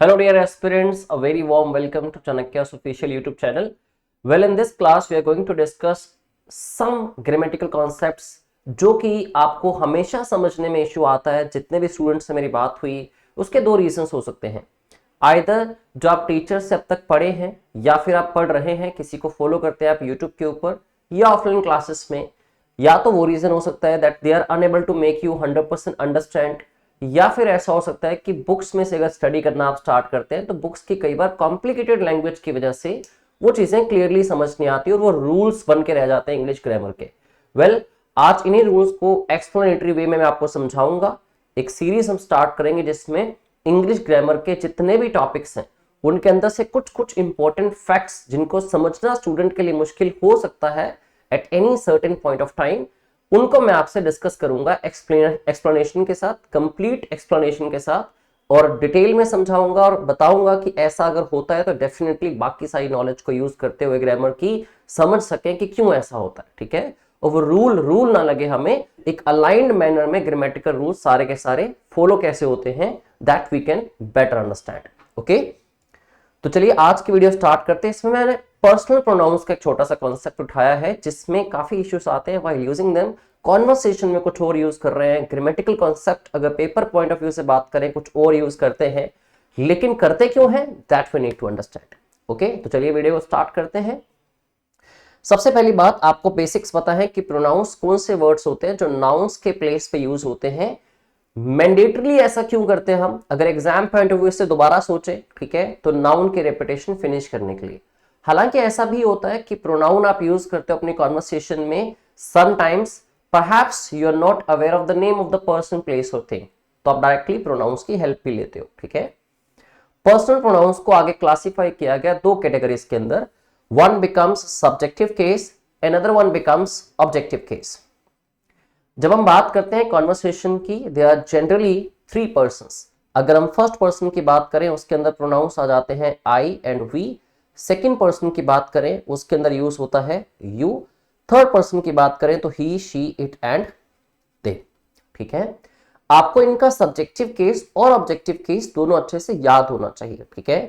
Hello dear aspirants, a very warm welcome to Chanakya's official YouTube channel. Well, in this class we are going to discuss some grammatical concepts जो कि आपको हमेशा समझने में issue आता है। जितने भी स्टूडेंट्स से मेरी बात हुई उसके दो रीजंस हो सकते हैं। आइदर जो आप टीचर से अब तक पढ़े हैं या फिर आप पढ़ रहे हैं, किसी को फॉलो करते हैं आप यूट्यूब के ऊपर या ऑफलाइन क्लासेस में, या तो वो रीजन हो सकता है that they are unable to make you 100% understand, या फिर ऐसा हो सकता है कि बुक्स में से अगर स्टडी करना आप स्टार्ट करते हैं तो बुक्स की कई बार कॉम्प्लिकेटेड लैंग्वेज की वजह से वो चीजें क्लियरली समझ नहीं आती और वो रूल्स बन के रह जाते हैं इंग्लिश ग्रामर के। आज इन्हीं रूल्स को एक्सप्लेनेटरी वे में मैं आपको समझाऊंगा। एक सीरीज हम स्टार्ट करेंगे जिसमें इंग्लिश ग्रामर के जितने भी टॉपिक्स हैं उनके अंदर से कुछ कुछ इंपॉर्टेंट फैक्ट्स जिनको समझना स्टूडेंट के लिए मुश्किल हो सकता है at any certain point of time, उनको मैं आपसे डिस्कस करूंगा एक्सप्लेनेशन के साथ, कंप्लीट एक्सप्लेनेशन के साथ, और डिटेल में समझाऊंगा और बताऊंगा कि ऐसा अगर होता है तो डेफिनेटली बाकी सारी नॉलेज को यूज करते हुए ग्रामर की समझ सकें कि क्यों ऐसा होता है। ठीक है, और वो रूल ना लगे हमें, एक अलाइंड मैनर में ग्रामेटिकल रूल सारे के सारे फॉलो कैसे होते हैं that we can better understand. Okay, तो चलिए आज की वीडियो स्टार्ट करते हैं। इसमें मैंने पर्सनल प्रोनाउंस का एक छोटा सा कॉन्सेप्ट उठाया है जिसमें काफी इश्यूज आते हैं व्हाइल यूजिंग देम। कॉन्वर्सेशन में कुछ और यूज कर रहे हैं, ग्रामेटिकल कॉन्सेप्ट अगर पेपर पॉइंट ऑफ व्यू से बात करें कुछ और यूज करते हैं, लेकिन करते क्यों हैं that we need to understand. Okay, तो चलिए वीडियो को स्टार्ट करते हैं। सबसे पहली बात, आपको बेसिक्स पता है कि प्रोनाउंस कौन से वर्ड्स होते हैं जो नाउंस के प्लेस पे यूज होते हैं। मैंडेटरली ऐसा क्यों करते हैं हम, अगर एग्जाम पॉइंट ऑफ व्यू से दोबारा सोचें, ठीक है, तो नाउन के रेपिटेशन फिनिश करने के लिए। हालांकि ऐसा भी होता है कि प्रोनाउन आप यूज करते हो अपनी कॉन्वर्सेशन में, sometimes perhaps you are not aware of the name of the person, place और थिंग, तो आप डायरेक्टली प्रोनाउंस की हेल्प भी लेते हो। ठीक है, पर्सनल प्रोनाउंस को आगे क्लासिफाई किया गया दो कैटेगरीज के अंदर, one becomes subjective case, another one becomes objective case. जब हम बात करते हैं कॉन्वर्सेशन की, they are generally three persons. अगर हम फर्स्ट पर्सन की बात करें उसके अंदर प्रोनाउंस आ जाते हैं आई एंड वी। सेकंड पर्सन की बात करें उसके अंदर यूज होता है यू। थर्ड पर्सन की बात करें तो ही, शी, इट एंड दे। ठीक है, आपको इनका सब्जेक्टिव केस और ऑब्जेक्टिव केस दोनों अच्छे से याद होना चाहिए। ठीक है,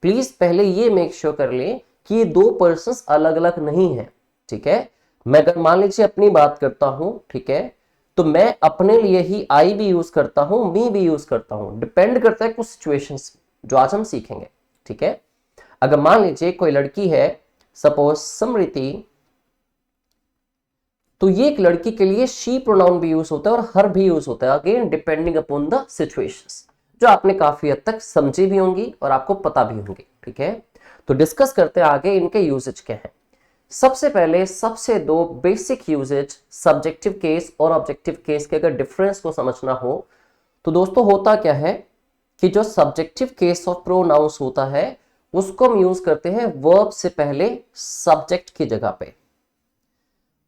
प्लीज पहले ये मेक श्योर कर लें कि ये दो पर्सन्स अलग अलग नहीं है। ठीक है, मैं अगर मान लीजिए अपनी बात करता हूं, ठीक है, तो मैं अपने लिए ही आई भी यूज करता हूं, मी भी यूज करता हूं, डिपेंड करता है कुछ सिचुएशंस जो आज हम सीखेंगे। ठीक है, अगर मान लीजिए कोई लड़की है, सपोज समृति, तो ये एक लड़की के लिए शी प्रोनाउन भी यूज होता है और हर भी यूज होता है, again depending upon the situations, जो आपने काफी हद तक समझी भी होंगी और आपको पता भी होंगी। ठीक है, तो डिस्कस करते हैं आगे इनके यूजेज क्या है। सबसे पहले सबसे दो बेसिक यूजेज सब्जेक्टिव केस और ऑब्जेक्टिव केस के अगर डिफरेंस को समझना हो तो दोस्तों होता क्या है कि जो सब्जेक्टिव केस ऑफ प्रोनाउंस होता है उसको हम यूज करते हैं वर्ब से पहले सब्जेक्ट की जगह पे।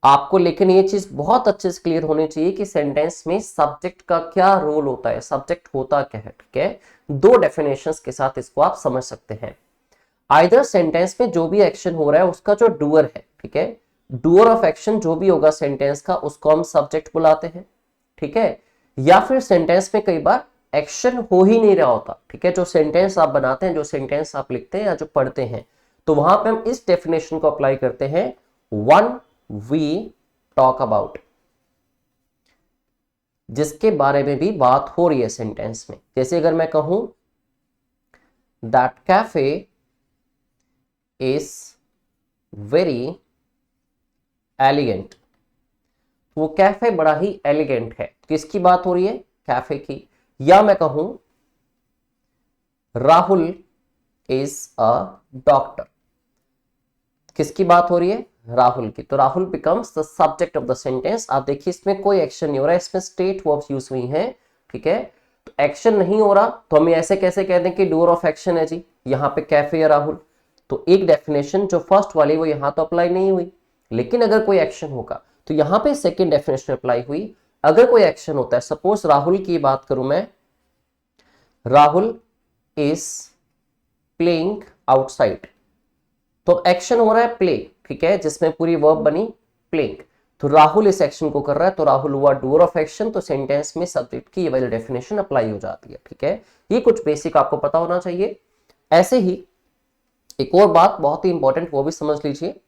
आपको लेकिन ये चीज बहुत अच्छे से क्लियर होनी चाहिए कि सेंटेंस में सब्जेक्ट का क्या रोल होता है, सब्जेक्ट होता क्या है। ठीक है, दो डेफिनेशंस के साथ इसको आप समझ सकते हैं। आइदर सेंटेंस में जो भी एक्शन हो रहा है उसका जो डूअर है, ठीक है, डूअर ऑफ एक्शन जो भी होगा सेंटेंस का उसको हम सब्जेक्ट बुलाते हैं। ठीक है, या फिर सेंटेंस में कई बार एक्शन हो ही नहीं रहा होता। ठीक है, जो सेंटेंस आप बनाते हैं, जो सेंटेंस आप लिखते हैं या जो पढ़ते हैं, तो वहां पे हम इस डेफिनेशन को अप्लाई करते हैं, वन वी टॉक अबाउट, जिसके बारे में भी बात हो रही है सेंटेंस में। जैसे अगर मैं कहूं that cafe is very elegant, वो कैफे बड़ा ही एलिगेंट है, किसकी बात हो रही है, कैफे की। या मैं कहूं राहुल इज अ डॉक्टर, किसकी बात हो रही है, राहुल की, तो Rahul becomes the subject of the sentence. आप देखिए इसमें कोई एक्शन नहीं हो रहा है, इसमें स्टेट वर्ब्स यूज हुई हैं। ठीक है, तो एक्शन नहीं हो रहा तो हम ऐसे कैसे कह दें कि डूअर ऑफ एक्शन है जी, यहां पे कैफे या राहुल, तो एक डेफिनेशन जो फर्स्ट वाली वो यहां तो अप्लाई नहीं हुई। लेकिन अगर कोई एक्शन होगा तो यहां पे सेकंड डेफिनेशन अप्लाई हुई। अगर कोई एक्शन होता है, सपोज राहुल की बात करूं मैं, राहुल इज प्लेइंग आउटसाइड, तो एक्शन हो रहा है प्ले, ठीक है, जिसमें पूरी वर्ब बनी प्लेइंग, तो राहुल इस एक्शन को कर रहा है, तो राहुल हुआ डूअर ऑफ एक्शन, तो सेंटेंस में सब्जेक्ट की ये वाली डेफिनेशन अप्लाई हो जाती है। ठीक है, ये कुछ बेसिक आपको पता होना चाहिए। ऐसे ही एक और बात बहुत ही इंपॉर्टेंट, वो भी समझ लीजिए।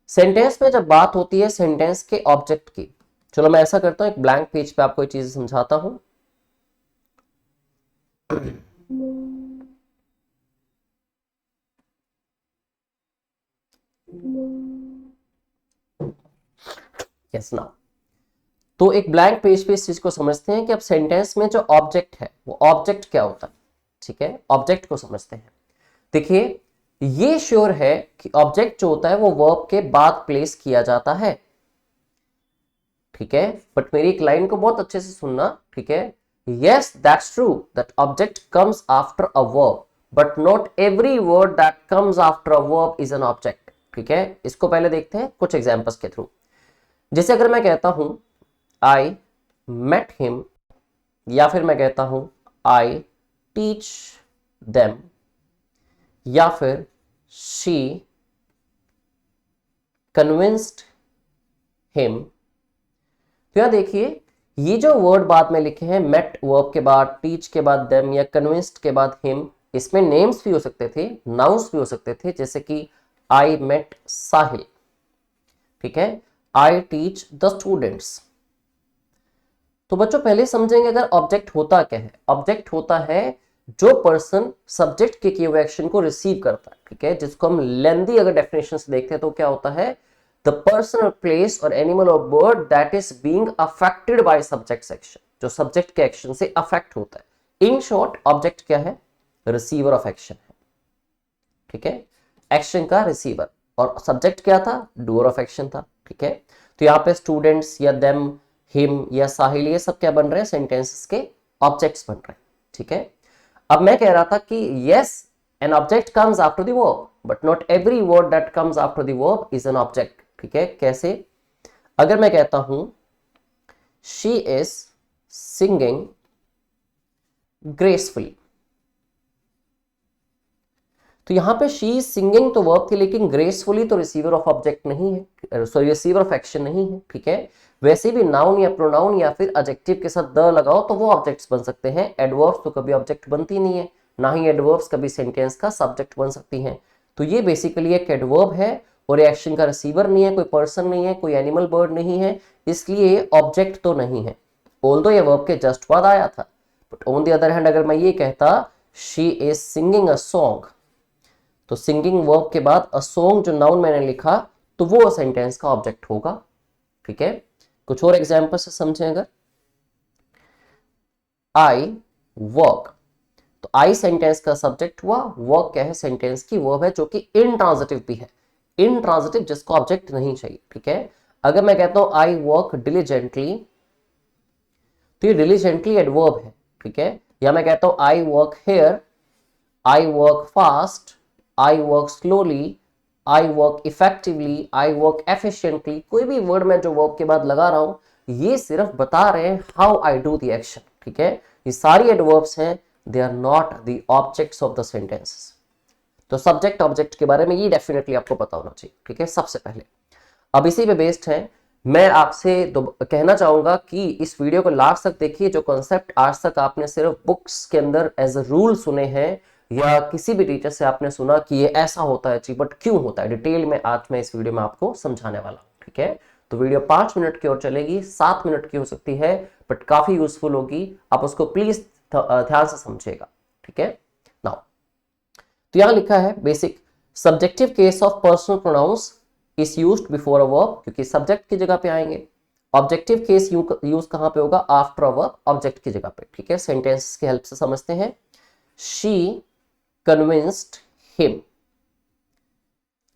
सेंटेंस में जब बात होती है सेंटेंस के ऑब्जेक्ट की, चलो मैं ऐसा करता हूं, एक ब्लैंक पेज पे आपको ये चीजें समझाता हूं। यस ना, तो एक ब्लैंक पेज पे इस चीज को समझते हैं कि अब सेंटेंस में जो ऑब्जेक्ट है वो ऑब्जेक्ट क्या होता है। ठीक है, ऑब्जेक्ट को समझते हैं। देखिए, ये श्योर है कि ऑब्जेक्ट जो होता है वो वर्ब के बाद प्लेस किया जाता है। ठीक है, बट मेरी एक लाइन को बहुत अच्छे से सुनना। ठीक है, yes that's true that object comes after a verb, but not every word that comes after a verb is an object. ठीक है, इसको पहले देखते हैं कुछ एग्जांपल्स के थ्रू। जैसे अगर मैं कहता हूं आई मेट हिम, या फिर मैं कहता हूं आई टीच देम, या फिर शी कन्विंस्ड हिम, तो यहां देखिए ये जो वर्ड बाद में लिखे हैं, मेट वर्ब के बाद, टीच के बाद देम, या कन्विंस्ड के बाद हिम, इसमें नेम्स भी हो सकते थे, नाउन्स भी हो सकते थे, जैसे कि आई मेट साहिल। ठीक है, आई टीच द स्टूडेंट्स। तो बच्चों पहले समझेंगे अगर ऑब्जेक्ट होता क्या है। ऑब्जेक्ट होता है जो पर्सन सब्जेक्ट के किए हुए एक्शन को रिसीव करता है। ठीक है, जिसको हम लेंदी अगर डेफिनेशन से देखते हैं तो क्या होता है, द पर्सन और प्लेस और एनिमल और bird that is being affected by subject action, जो सब्जेक्ट के एक्शन से अफेक्ट होता है। इन शॉर्ट ऑब्जेक्ट क्या है, रिसीवर ऑफ एक्शन है। ठीक है, एक्शन का रिसीवर, और सब्जेक्ट क्या था, डूअर ऑफ एक्शन था। ठीक है, तो यहाँ पे स्टूडेंट्स या देम, हिम या साहिल, ये सब क्या बन रहे हैं, सेंटेंसेस के ऑब्जेक्ट्स बन रहे हैं। ठीक है, अब मैं कह रहा था कि yes an object comes after the verb, but not every word that comes after the verb is an object. ठीक है, कैसे, अगर मैं कहता हूं शी इज सिंगिंग ग्रेसफुली, तो यहां पे शी सिंगिंग तो वर्ब थी, लेकिन ग्रेसफुली तो रिसीवर ऑफ ऑब्जेक्ट नहीं है, सॉरी रिसीवर ऑफ एक्शन नहीं है। ठीक है, वैसे भी नाउन या प्रोनाउन या फिर एडजेक्टिव के साथ द लगाओ तो वो ऑब्जेक्ट्स बन सकते हैं। एडवर्ब्स तो कभी ऑब्जेक्ट बनती नहीं है, ना ही एडवर्ब्स कभी सेंटेंस का सब्जेक्ट बन सकती हैं। तो ये बेसिकली एक एडवर्ब है और एक्शन का रिसीवर नहीं है, कोई पर्सन नहीं है, कोई एनिमल बर्ड नहीं है, इसलिए ऑब्जेक्ट तो नहीं है। ऑल्दो ये वर्ब के जस्ट बाद आया था, but on the other hand अगर मैं ये कहता she is singing a song, तो सिंगिंग वर्ब के बाद अ सॉन्ग जो नाउन मैंने लिखा तो वो सेंटेंस का ऑब्जेक्ट होगा। ठीक है, कुछ और एग्जांपल से समझें। अगर आई वर्क, तो आई सेंटेंस का सब्जेक्ट हुआ, वर्क क्या है, सेंटेंस की वर्ब है जो कि इनट्रांजिटिव भी है, इनट्रांजिटिव जिसको ऑब्जेक्ट नहीं चाहिए। ठीक है, अगर मैं कहता हूं आई वर्क डिलीजेंटली, तो ये डिलीजेंटली एडवर्ब है। ठीक है, या मैं कहता हूं I work here, I work fast, I work slowly, I work effectively, I work efficiently, कोई भी वर्ड मैं जो वर्ब के बाद लगा रहा हूं ये सिर्फ बता रहे हैं how I do the action. ठीक है, ये सारी एडवर्ब्स हैं, they are not the objects of the sentences. तो सब्जेक्ट ऑब्जेक्ट के बारे में ये डेफिनेटली आपको पता होना चाहिए। ठीक है, सबसे पहले अब इसी पे बेस्ड है, मैं आपसे कहना चाहूंगा कि इस वीडियो को लास्ट तक देखिए। जो कॉन्सेप्ट आज तक आपने सिर्फ बुक्स के अंदर एज अ रूल सुने हैं या किसी भी टीचर से आपने सुना कि ये ऐसा होता है जी, बट क्यों होता है, डिटेल में आज मैं इस वीडियो में आपको समझाने वाला हूं। ठीक है, तो वीडियो 5 मिनट की ओर चलेगी, 7 मिनट की हो सकती है, बट काफी यूजफुल होगी, आप उसको प्लीज ध्यान से समझिएगा। ठीक है, नाउ तो यहां लिखा है basic, subjective case of personal pronouns is used before a verb, क्योंकि सब्जेक्ट की जगह पे आएंगे। ऑब्जेक्टिव केस यूज कहां पे होगा, आफ्टर अ वर्ब, ऑब्जेक्ट की जगह पे। ठीक है, सेंटेंस की हेल्प से समझते हैं। शी कन्विंस्ड हिम,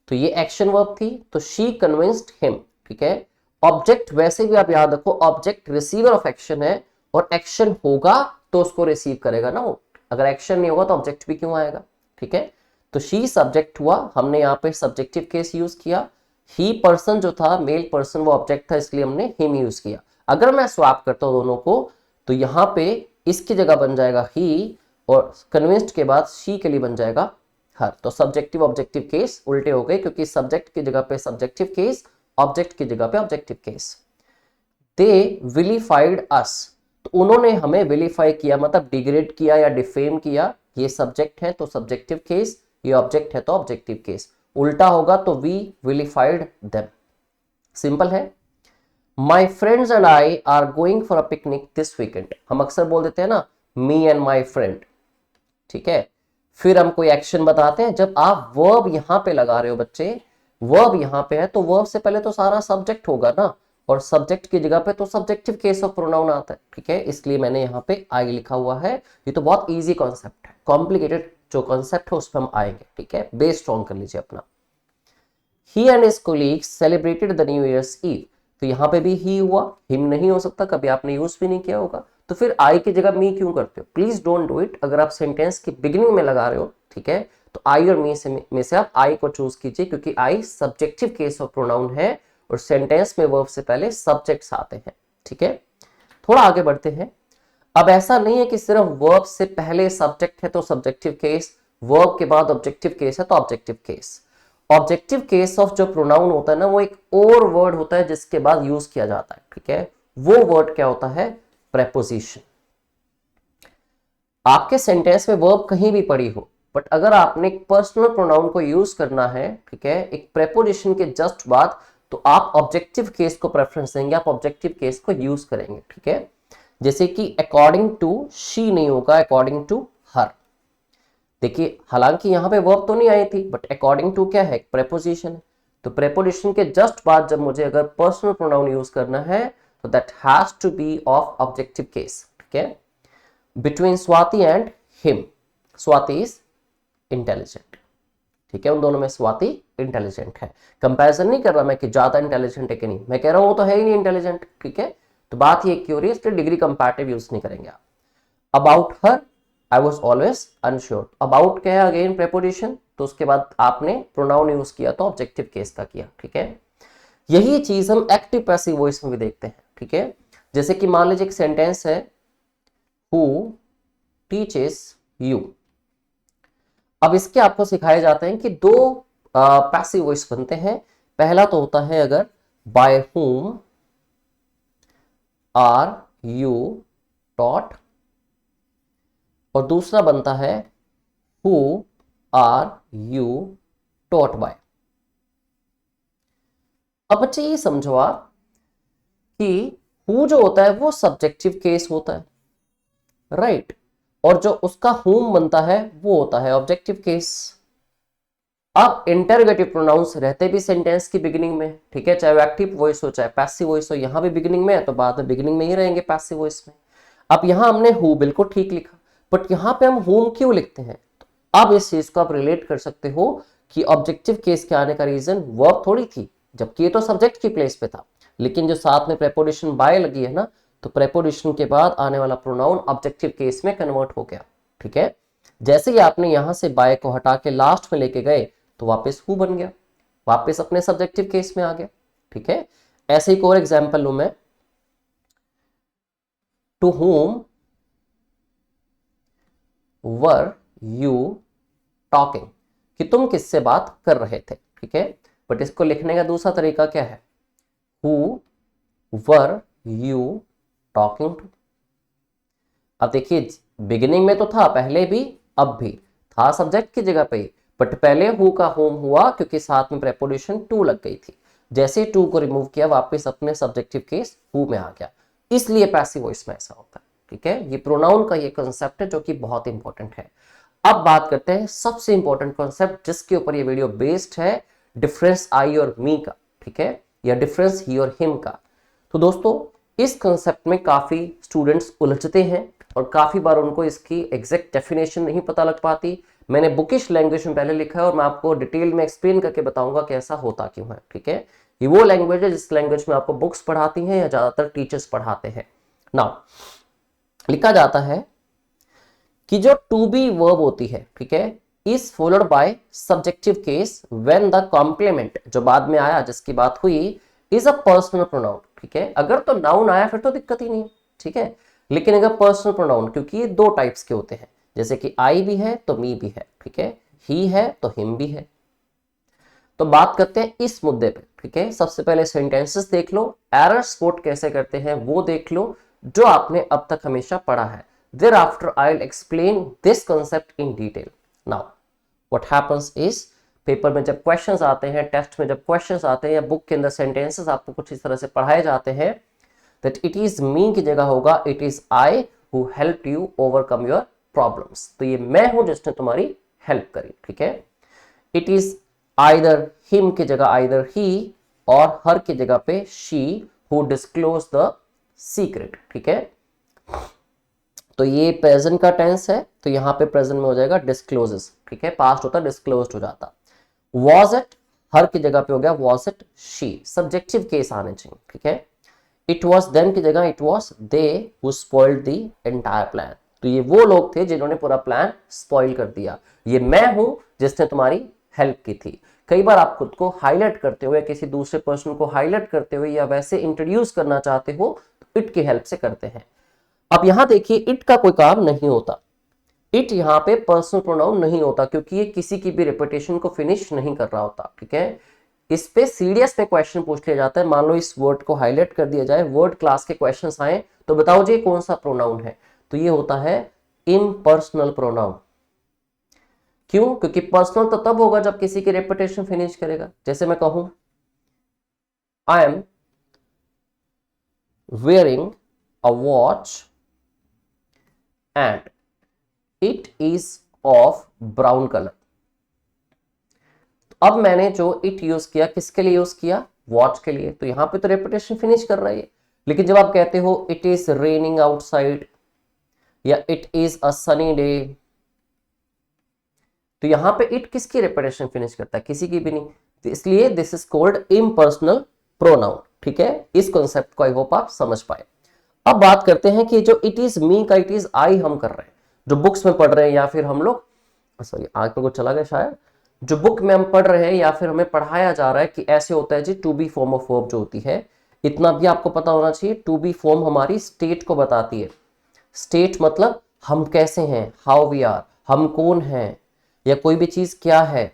तो ये एक्शन वर्ब थी, तो शी कन्विंस्ड हिम। ठीक है, ऑब्जेक्ट वैसे भी आप याद रखो, ऑब्जेक्ट रिसीवर ऑफ एक्शन है, और एक्शन होगा तो उसको रिसीव करेगा ना वो, अगर एक्शन नहीं होगा तो ऑब्जेक्ट भी क्यों आएगा। ठीक है, तो शी सब्जेक्ट हुआ, हमने यहाँ पे सब्जेक्टिव केस यूज किया। ही पर्सन जो था, मेल पर्सन, वो ऑब्जेक्ट था, इसलिए हमने हिम यूज किया। अगर मैं स्वैप करता हूं दोनों को, तो यहां पे इसकी जगह बन जाएगा ही, और कन्विंस्ड के बाद शी के लिए बन जाएगा हर। तो सब्जेक्टिव ऑब्जेक्टिव केस उल्टे हो गए, क्योंकि सब्जेक्ट की जगह पे सब्जेक्टिव केस ऑब्जेक्ट की जगह पे ऑब्जेक्टिव केस। दे विलीफाइड अस, तो उन्होंने हमें विलीफाई किया मतलब डिग्रेड किया या डिफेम किया, ये सब्जेक्ट है तो सब्जेक्टिव केस, ये ऑब्जेक्ट है तो ऑब्जेक्टिव केस। उल्टा होगा तो वी विलीफाइड देम। सिंपल है। My friends and I R going for a picnic this weekend, हम अक्सर बोल देते हैं ना मी एंड माई फ्रेंड, ठीक है। फिर हम कोई एक्शन बताते हैं, जब आप वर्ब यहां पे लगा रहे हो बच्चे, वर्ब यहां पे है तो वर्ब से पहले तो सारा सब्जेक्ट होगा ना, और सब्जेक्ट की जगह पे तो सब्जेक्टिव केस ऑफ प्रोनाउन आता है, ठीक है। इसलिए मैंने यहाँ पे आई लिखा हुआ है। ये तो बहुत इजी कॉन्सेप्ट है, कॉम्प्लिकेटेड जो कॉन्सेप्ट है उस पर हम आएंगे, ठीक है। बेस स्ट्रॉन्ग कर लीजिए अपना। He and his colleagues celebrated the New Year's Eve, तो यहां पे भी ही हुआ, हिम नहीं हो सकता, कभी आपने यूज भी नहीं किया होगा, तो फिर आई की जगह मी क्यों करते हो? Please don't do it. अगर आप सेंटेंस की बिगिनिंग में लगा रहे हो, ठीक है, तो आई और मी में से आप आई को चूज कीजिए, क्योंकि आई सब्जेक्टिव केस ऑफ प्रोनाउन है और सेंटेंस में वर्ब से पहले सब्जेक्ट्स आते हैं, ठीक है। थोड़ा आगे बढ़ते हैं। अब ऐसा नहीं है कि सिर्फ वर्ब से पहले सब्जेक्ट है तो सब्जेक्टिव केस, वर्ब के बाद ऑब्जेक्टिव केस है तो objective case. Objective case of जो प्रोनाउन होता है ना, वो एक और वर्ड होता है जिसके बाद यूज किया जाता है, ठीक है। वो वर्ड क्या होता है? प्रेपोजिशन। आपके सेंटेंस में वर्ब कहीं भी पड़ी हो, बट अगर आपने एक पर्सनल प्रोनाउन को यूज करना है, ठीक है, एक प्रेपोजिशन के जस्ट बाद, तो आप ऑब्जेक्टिव केस को प्रेफरेंस देंगे, आप ऑब्जेक्टिव केस को यूज करेंगे, ठीक है। जैसे कि अकॉर्डिंग टू शी नहीं होगा, अकॉर्डिंग टू हर। देखिए हालांकि यहां पे वर्ब तो नहीं आई थी, बट अकॉर्डिंग टू क्या है? प्रेपोजिशन है। तो प्रेपोजिशन के जस्ट बाद जब मुझे अगर पर्सनल प्रोनाउन यूज करना है, तो that has to be of objective case, ठीक है। Between Swati and him, Swati is intelligent, ठीक है, उन दोनों में स्वाति इंटेलिजेंट है। कंपैरिजन नहीं कर रहा मैं कि ज्यादा इंटेलिजेंट है कि नहीं, मैं कह रहा हूं वो तो है ही नहीं इंटेलिजेंट, ठीक है। तो बात ये क्यों रही है, इसलिए डिग्री कंपैरेटिव यूज नहीं करेंगे आप। About her I was always unsure, about क्या है? अगेन प्रेपोजिशन, तो उसके बाद आपने प्रोनाउन यूज किया तो ऑब्जेक्टिव केस का किया, ठीक है। यही चीज हम एक्टिव पैसिव वॉइस में भी देखते हैं, ठीक है। जैसे कि मान लीजिए एक सेंटेंस है, हु टीचेस यू। अब इसके आपको सिखाए जाते हैं कि दो पैसिव वॉइस बनते हैं। पहला तो होता है अगर by whom are you taught, और दूसरा बनता है who are you taught by. अब बच्चे ये समझो आप कि who जो होता है वो सब्जेक्टिव केस होता है, राइट, और जो उसका whom बनता है वो होता है ऑब्जेक्टिव केस। अब इंटरगेटिव प्रोनाउंस रहते भी सेंटेंस की बिगिनिंग में, ठीक है, चाहे वो एक्टिव वॉइस हो चाहे पैसिव वॉइस हो, यहां भी बिगिनिंग में है तो बाद में बिगिनिंग में ही रहेंगे पैसिव वॉइस में। अब यहां हमने हु बिल्कुल ठीक लिखा, बट यहां पे हम होम क्यों लिखते हैं? तो अब इस चीज को आप रिलेट कर सकते हो कि ऑब्जेक्टिव केस के आने का रीजन वर्ब थोड़ी थी, जबकि ये तो सब्जेक्ट की प्लेस पे था, लेकिन जो साथ में प्रेपोजिशन बाय लगी है ना, तो प्रेपोजिशन के बाद आने वाला प्रोनाउन ऑब्जेक्टिव केस में कन्वर्ट हो गया, ठीक है। जैसे ही आपने यहां से बाय को हटा के लास्ट में लेके गए तो वापस हु बन गया, वापस अपने सब्जेक्टिव केस में आ गया, ठीक है। ऐसे ही और एग्जांपल लूं मैं, to whom were you talking, कि तुम किससे बात कर रहे थे, ठीक है। बट इसको लिखने का दूसरा तरीका क्या है? Who were you talking to. अब देखिए बिगिनिंग में तो था, पहले भी अब भी था सब्जेक्ट की जगह पे, बट पहले हु का होम हुआ क्योंकि साथ में प्रेपोजिशन टू लग गई थी। जैसे टू को रिमूव किया वापस अपने सब्जेक्टिव केस हु में आ गया, इसलिए पैसिव वॉइस में ऐसा होता है, ठीक है। ये प्रोनाउन का ये कंसेप्ट है जो कि बहुत इंपॉर्टेंट है। अब बात करते हैं सबसे इंपॉर्टेंट कॉन्सेप्ट जिसके ऊपर ये वीडियो बेस्ड है, डिफरेंस आई और मी का, ठीक है, या डिफरेंस ही और हिम का। तो दोस्तों इस कंसेप्ट में काफी स्टूडेंट्स उलझते हैं और काफी बार उनको इसकी एग्जैक्ट डेफिनेशन नहीं पता लग पाती। मैंने बुकिश लैंग्वेज में पहले लिखा है और मैं आपको डिटेल में एक्सप्लेन करके बताऊंगा कि ऐसा होता क्यों है, ठीक है। ये वो लैंग्वेज है जिस लैंग्वेज में आपको बुक्स पढ़ाती हैं या ज्यादातर टीचर्स पढ़ाते हैं। नाउ लिखा जाता है कि जो टू बी वर्ब होती है, ठीक है, is followed by subjective case when the complement, जो बाद में आया जिसकी बात हुई, इज अ पर्सनल प्रोनाउन, ठीक है। अगर तो नाउन आया फिर तो दिक्कत ही नहीं, ठीक है, लेकिन अगर पर्सनल प्रोनाउन, क्योंकि ये दो टाइप्स के होते हैं, जैसे कि आई भी है तो मी भी है, ठीक है, ही है तो हिम भी है। तो बात करते हैं इस मुद्दे पे, ठीक है। सबसे पहले सेंटेंसेस देख लो, एरर स्पॉट कैसे करते हैं वो देख लो, जो आपने अब तक हमेशा पढ़ा है। Thereafter I will explain this concept in detail. Now what happens is, paper में जब क्वेश्चंस आते हैं, टेस्ट में जब क्वेश्चंस आते हैं, या बुक के अंदर सेंटेंसेस आपको कुछ इस तरह से पढ़ाए जाते हैं, दैट इट इज मी की जगह होगा it is I who help you overcome your problems. तो ये मैं हूं जिसने तुम्हारी हेल्प करी, ठीक है। इट इज आइदर हिम की जगह आइदर ही, और हर की जगह पे she who disclose the secret, ठीक है। तो ये प्रेजेंट का टेंस है, तो यहां पे प्रेजेंट में हो जाएगा डिस्क्लोजेस, ठीक है। पास्ट होता डिस्क्लोज्ड हो जाता। वॉज इट, हर की जगह पे हो गया was it she, subjective case आने चाहिए, ठीक है। इट वॉज देम की जगह it was they who spoiled the entire plan. तो ये वो लोग थे जिन्होंने पूरा प्लान स्पॉइल कर दिया। ये मैं हूं जिसने तुम्हारी हेल्प की थी। कई बार आप खुद को हाईलाइट करते हुए, किसी दूसरे पर्सन को हाईलाइट करते हुए, या वैसे इंट्रोड्यूस करना चाहते हो तो इट की हेल्प से करते हैं। अब यहां देखिए, इट का कोई काम नहीं होता। इट यहां पे पर्सनल प्रोनाउन नहीं होता, क्योंकि ये किसी की भी रेपुटेशन को फिनिश नहीं कर रहा होता, ठीक है। इस पे सीरियस में क्वेश्चन पूछ लिया जाता है। मान लो इस वर्ड को हाईलाइट कर दिया जाए, वर्ड क्लास के क्वेश्चंस आए, तो बताओ जी कौन सा प्रोनाउन है, तो ये होता है इम्पर्सनल प्रोनाउन। क्यों? क्योंकि पर्सनल तो तब होगा जब किसी की रेपुटेशन फिनिश करेगा। जैसे मैं कहूं I am wearing a watch and it is of brown colour. अब मैंने जो इट यूज किया किसके लिए यूज किया? वॉच के लिए। तो यहां पे तो रेपुटेशन फिनिश कर रहा है। लेकिन जब आप कहते हो इट इज रेनिंग आउटसाइड या it is a sunny day, तो यहां पे इट किसकी रेपुटेशन फिनिश करता है? किसी की भी नहीं। तो इसलिए this is called impersonal pronoun, ठीक है। इस कॉन्सेप्ट को आई होप आप समझ पाए। अब बात करते हैं कि जो इट इज मी का इट इज आई हम कर रहे हैं, जो बुक्स में पढ़ रहे हैं, या फिर हम लोग सॉरी आग पे कुछ चला गया शायद, जो बुक में हम पढ़ रहे हैं या फिर हमें पढ़ाया जा रहा है कि ऐसे होता है जी, to be form of verb जो होती है। इतना भी आपको पता होना चाहिए, टू बी फॉर्म हमारी स्टेट को बताती है। स्टेट मतलब हम कैसे हैं, हाउ वी आर, हम कौन हैं, या कोई भी चीज क्या है,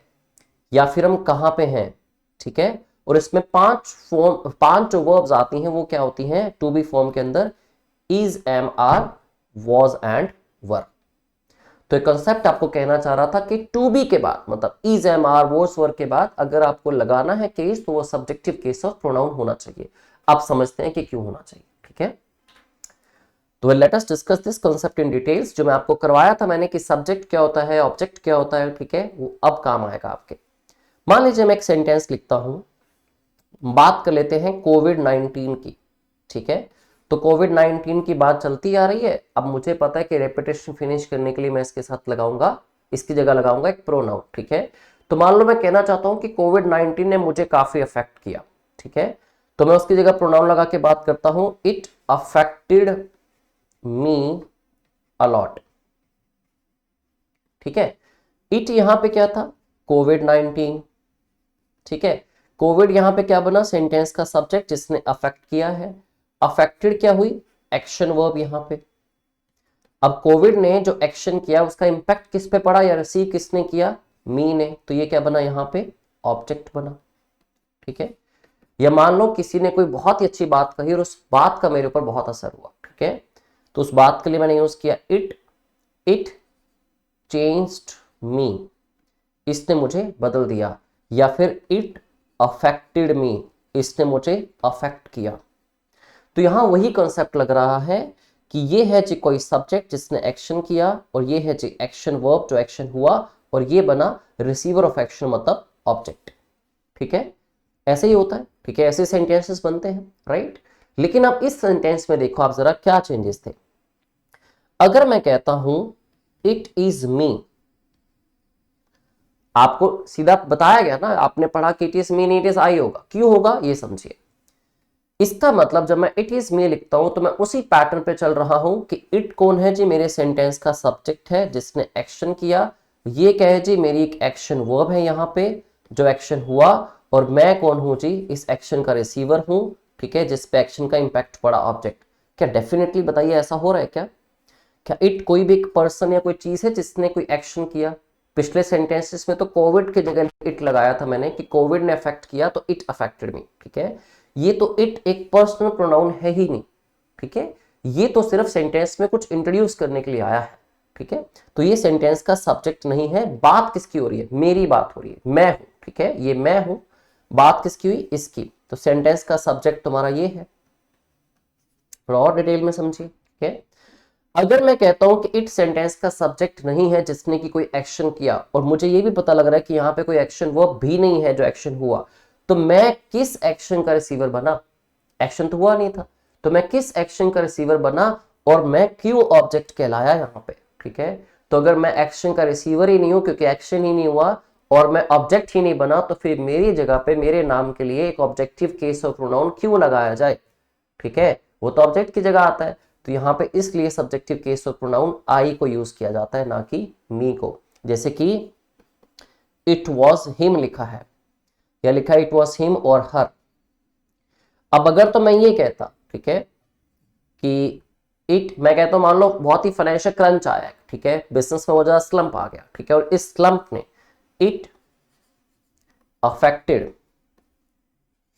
या फिर हम कहां पे हैं, ठीक है। और इसमें पांच जो वर्ब्स आती हैं वो क्या होती हैं टू बी फॉर्म के अंदर? Is, am, are, was and were. तो एक कंसेप्ट आपको कहना चाह रहा था कि टू बी के बाद मतलब इज, एम, आर, वॉज, वर के बाद अगर आपको लगाना है केस, तो वो सब्जेक्टिव केस ऑफ प्रोनाउन होना चाहिए। आप समझते हैं कि क्यों होना चाहिए, ठीक है। तो let us discuss this concept in details. जो मैं आपको करवाया था मैंने कि सब्जेक्ट क्या होता है, ऑब्जेक्ट क्या होता है, ठीक है, वो अब काम आएगा आपके। मान लीजिए मैं एक सेंटेंस लिखता हूं, बात कर लेते हैं कोविड-19 की, ठीक है। तो कोविड-19 की बात चलती आ रही है। अब मुझे पता है कि रेपिटेशन फिनिश करने के लिए मैं इसके साथ लगाऊंगा, इसकी जगह लगाऊंगा एक प्रोनाउन, ठीक है। तो मान लो मैं कहना चाहता हूं कि कोविड-19 ने मुझे काफी अफेक्ट किया, ठीक है। तो मैं उसकी जगह प्रोनाउन लगा के बात करता हूं, इट अफेक्टेड मी अलॉट, ठीक है। इट यहां पे क्या था? कोविड-19, ठीक है। कोविड यहां पे क्या बना? सेंटेंस का सब्जेक्ट जिसने अफेक्ट किया है। अफेक्टेड क्या हुई? एक्शन वर्ब यहां पे। अब कोविड ने जो एक्शन किया उसका इंपैक्ट किस पे पड़ा या रिसीव किसने किया? मी ने। तो ये क्या बना यहां पे? ऑब्जेक्ट बना, ठीक है। या मान लो किसी ने कोई बहुत ही अच्छी बात कही और उस बात का मेरे ऊपर बहुत असर हुआ, ठीक है। तो उस बात के लिए मैंने यूज किया इट चेंज्ड मी, इसने मुझे बदल दिया। या फिर इट अफेक्टेड मी, इसने मुझे अफेक्ट किया। तो यहां वही कॉन्सेप्ट लग रहा है कि ये है जी कोई सब्जेक्ट जिसने एक्शन किया, और ये है जी एक्शन वर्ब जो एक्शन हुआ, और ये बना रिसीवर ऑफ एक्शन मतलब ऑब्जेक्ट, ठीक है। ऐसे ही होता है, ठीक है। ऐसे सेंटेंसेस बनते हैं, राइट। लेकिन अब इस सेंटेंस में देखो आप जरा क्या चेंजेस थे। अगर मैं कहता हूं इट इज मी, आपको सीधा बताया गया ना, आपने पढ़ा कि इट इज मी नहीं इट इज आई होगा। क्यों होगा ये समझिए। इसका मतलब जब मैं इट इज मी लिखता हूं तो मैं उसी पैटर्न पे चल रहा हूं कि इट कौन है जी? मेरे सेंटेंस का सब्जेक्ट है जिसने एक्शन किया। ये क्या है जी? मेरी एक एक्शन वर्ब है यहां पे जो एक्शन हुआ, और मैं कौन हूं जी? इस एक्शन का रिसीवर हूं, ठीक है, जिस पे एक्शन का इंपैक्ट पड़ा ऑब्जेक्ट। क्या डेफिनेटली बताइए ऐसा हो रहा है क्या? क्या इट कोई भी एक पर्सन या कोई चीज है जिसने कोई एक्शन किया? पिछले सेंटेंसेस में तो कोविड की जगह इट लगाया था मैंने कि कोविड ने अफेक्ट किया तो इट अफेक्टेड मी, ठीक है। ये तो इट एक पर्सनल प्रोनाउन है ही नहीं, ठीक है। ये तो सिर्फ सेंटेंस में कुछ इंट्रोड्यूस करने के लिए आया है, ठीक है। तो ये सेंटेंस का सब्जेक्ट नहीं है। बात किसकी हो रही है? मेरी बात हो रही है, मैं हूं, ठीक है। ये मैं हूं, बात किसकी हुई? इसकी। तो सेंटेंस का सब्जेक्ट तुम्हारा ये है। थोड़ा और डिटेल में समझिए, ठीक है। अगर मैं कहता हूं कि इट सेंटेंस का सब्जेक्ट नहीं है जिसने की कोई एक्शन किया, और मुझे ये भी पता लग रहा है कि यहां पे कोई एक्शन वर्ब भी नहीं है जो एक्शन हुआ, तो मैं किस एक्शन का रिसीवर बना? एक्शन तो हुआ नहीं था, तो मैं किस एक्शन का रिसीवर बना और मैं क्यों ऑब्जेक्ट कहलाया यहां पे, ठीक है। तो अगर मैं एक्शन का रिसीवर ही नहीं हूं क्योंकि एक्शन ही नहीं हुआ और मैं ऑब्जेक्ट ही नहीं बना, तो फिर मेरी जगह पे मेरे नाम के लिए एक ऑब्जेक्टिव केस ऑफ प्रोनाउन क्यों लगाया जाए, ठीक है। वो तो ऑब्जेक्ट की जगह आता है। तो यहां पे इसलिए सब्जेक्टिव केस ऑफ प्रोनाउन आई को यूज किया जाता है, ना कि मी को। जैसे कि इट वॉज हिम लिखा है, या लिखा है इट वॉज हिम और हर। अब अगर तो मैं ये कहता, ठीक है, कि इट, मैं कहता हूं मान लो बहुत ही फाइनेंशियल क्रंच आया है, ठीक है, बिजनेस में बहुत ज्यादा स्लंप आ गया, ठीक है, और इस स्लंप ने इट अफेक्टेड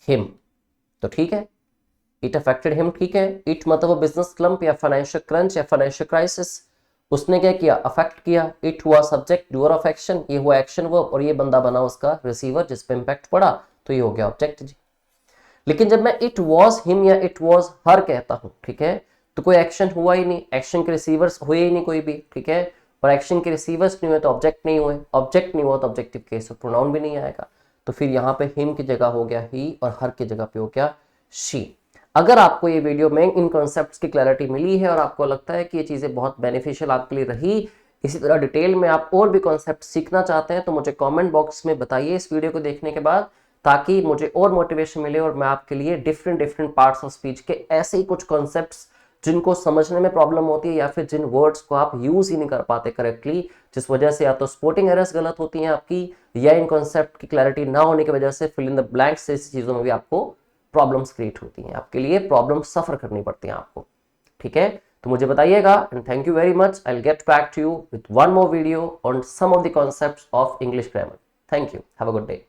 हिम, तो ठीक है, इट अफेक्टेड हिम, ठीक है। इट मतलब वो बिजनेस स्लंप या फाइनेंशियल क्रंच या फाइनेंशियल क्राइसिस, उसने क्या किया? अफेक्ट किया। इट हुआ सब्जेक्ट, डूअर ऑफ एक्शन, ये हुआ एक्शन वर्ब, और ये बंदा बना उसका रिसीवर जिस पे इंपैक्ट पड़ा, तो ये हो गया ऑब्जेक्ट जी। लेकिन जब मैं इट वॉज हिम या इट वॉज हर कहता हूं, ठीक है, तो कोई एक्शन हुआ ही नहीं, एक्शन के रिसीवर्स हुए ही नहीं कोई भी, ठीक है, और एक्शन के रिसीवर्स नहीं हुए तो ऑब्जेक्ट नहीं हुए, ऑब्जेक्ट नहीं हुआ तो ऑब्जेक्टिव केस ऑफ प्रोनाउन भी नहीं आएगा। तो फिर यहां पे हिम की जगह हो गया ही और हर की जगह पे हो गया शी। अगर आपको ये वीडियो में इन कॉन्सेप्ट्स की क्लैरिटी मिली है और आपको लगता है कि ये चीजें बहुत बेनिफिशियल आपके लिए रही, इसी तरह डिटेल में आप और भी कॉन्सेप्ट सीखना चाहते हैं, तो मुझे कमेंट बॉक्स में बताइए इस वीडियो को देखने के बाद, ताकि मुझे और मोटिवेशन मिले और मैं आपके लिए डिफरेंट पार्ट्स ऑफ स्पीच के ऐसे ही कुछ कॉन्सेप्ट्स जिनको समझने में प्रॉब्लम होती है या फिर जिन वर्ड्स को आप यूज ही नहीं कर पाते करेक्टली, जिस वजह से या तो स्पोर्टिंग एरर्स गलत होती हैं आपकी, या इन कॉन्सेप्ट की क्लैरिटी ना होने की वजह से फिल इन द ब्लैंक्स जैसी चीजों में भी आपको प्रॉब्लम्स क्रिएट होती हैं, आपके लिए प्रॉब्लम सफर करनी पड़ती हैं आपको, ठीक है। तो मुझे बताइएगा, and thank you very much. I will get back to you with one more video on some of the concepts of English grammar. Thank you, have a good day.